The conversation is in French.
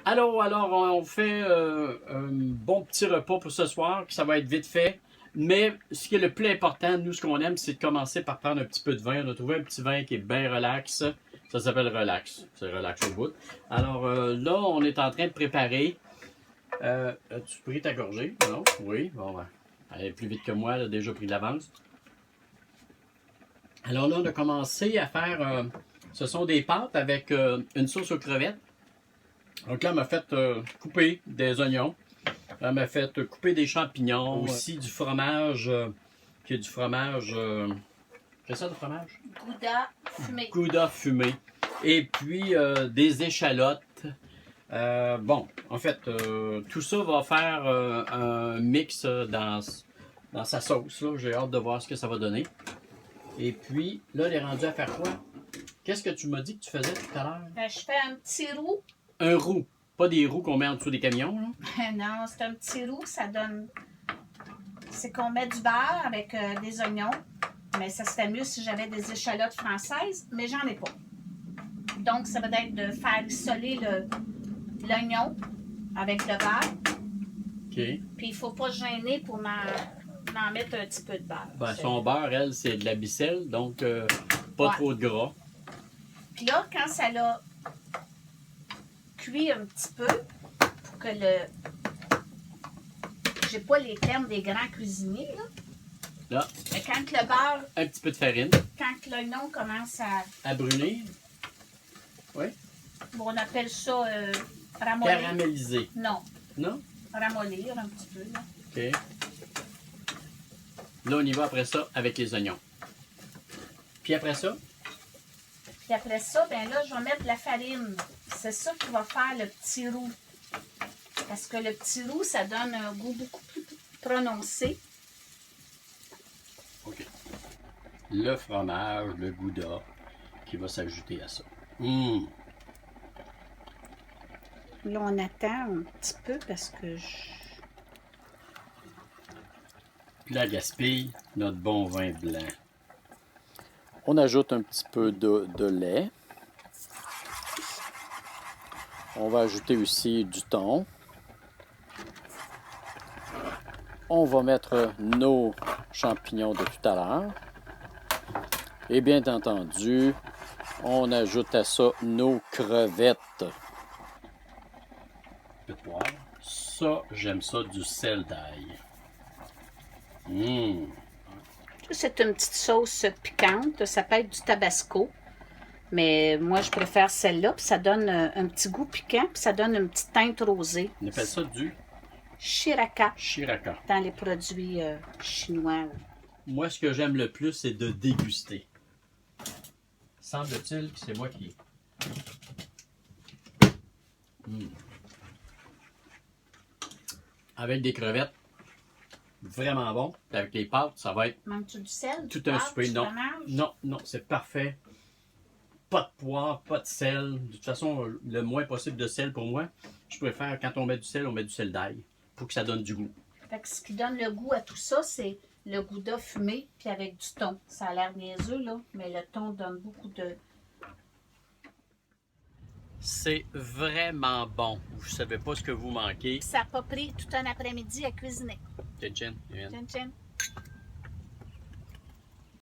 Alors, on fait un bon petit repas pour ce soir, ça va être vite fait. Mais ce qui est le plus important, nous, ce qu'on aime, c'est de commencer par prendre un petit peu de vin. On a trouvé un petit vin qui est bien relax. Ça s'appelle Relax. C'est relax au bout. Alors là, on est en train de préparer. As-tu pris ta gorgée? Non? Oui? Bon, ben, elle est plus vite que moi, elle a déjà pris de l'avance. Alors là, on a commencé à faire... ce sont des pâtes avec une sauce aux crevettes. Donc là, elle m'a fait couper des oignons. Elle m'a fait couper des champignons. Aussi du fromage, qui est du fromage... Qu'est-ce que c'est du fromage? Gouda fumé. Gouda fumé. Et puis des échalotes. Bon, en fait, tout ça va faire un mix dans sa sauce. J'ai hâte de voir ce que ça va donner. Et puis, là, elle est rendue à faire quoi? Qu'est-ce que tu m'as dit que tu faisais tout à l'heure? Ben, je fais un petit roux. Un roux. Pas des roues qu'on met en dessous des camions, là? Non, c'est un petit roux. Ça donne... C'est qu'on met du beurre avec des oignons. Mais ça serait mieux si j'avais des échalotes françaises, mais j'en ai pas. Donc, ça va être de faire isoler l'oignon avec le beurre. OK. Puis, il ne faut pas gêner pour m'en mettre un petit peu de beurre. Ben, son beurre, elle, c'est de la bicelle, donc pas trop de gras. Puis là, quand ça l'a cuit un petit peu, pour que j'ai pas les termes des grands cuisiniers, là. Là. Mais quand le beurre... Un petit peu de farine. Quand l'oignon commence à brunir. Oui. Bon, on appelle ça ramollir. Caraméliser. Non. Non? Ramollir un petit peu, là. OK. Là, on y va après ça avec les oignons. Puis après ça? Puis après ça, ben là, je vais mettre de la farine. C'est ça qui va faire le petit roux. Parce que le petit roux, ça donne un goût beaucoup plus prononcé. OK. Le fromage, le gouda qui va s'ajouter à ça. Mmh. Là, on attend un petit peu parce que Puis la gaspille, notre bon vin blanc. On ajoute un petit peu de lait. On va ajouter aussi du thon. On va mettre nos champignons de tout à l'heure. Et bien entendu, on ajoute à ça nos crevettes. De poivre. Ça, j'aime ça, du sel d'ail. Mmh. c'est une petite sauce piquante. Ça peut être du tabasco. Mais moi, je préfère celle-là. Puis ça donne un petit goût piquant. Puis ça donne une petite teinte rosée. On appelle ça du Shiraka. Shiraka. Dans les produits chinois. Moi, ce que j'aime le plus, c'est de déguster. Semble-t-il que c'est moi qui... Avec des crevettes, vraiment bon. Puis avec les pâtes, ça va être... Manques-tu du sel? Tout un souper. Non, c'est parfait. Pas de poivre, pas de sel. De toute façon, le moins possible de sel pour moi. Je préfère, quand on met du sel d'ail. Pour que ça donne du goût. Fait que ce qui donne le goût à tout ça, c'est le gouda fumé, puis avec du thon. Ça a l'air niaiseux, là, mais le thon donne beaucoup de... C'est vraiment bon. Vous ne savez pas ce que vous manquez. Ça n'a pas pris tout un après-midi à cuisiner. Chin chin. Chin chin.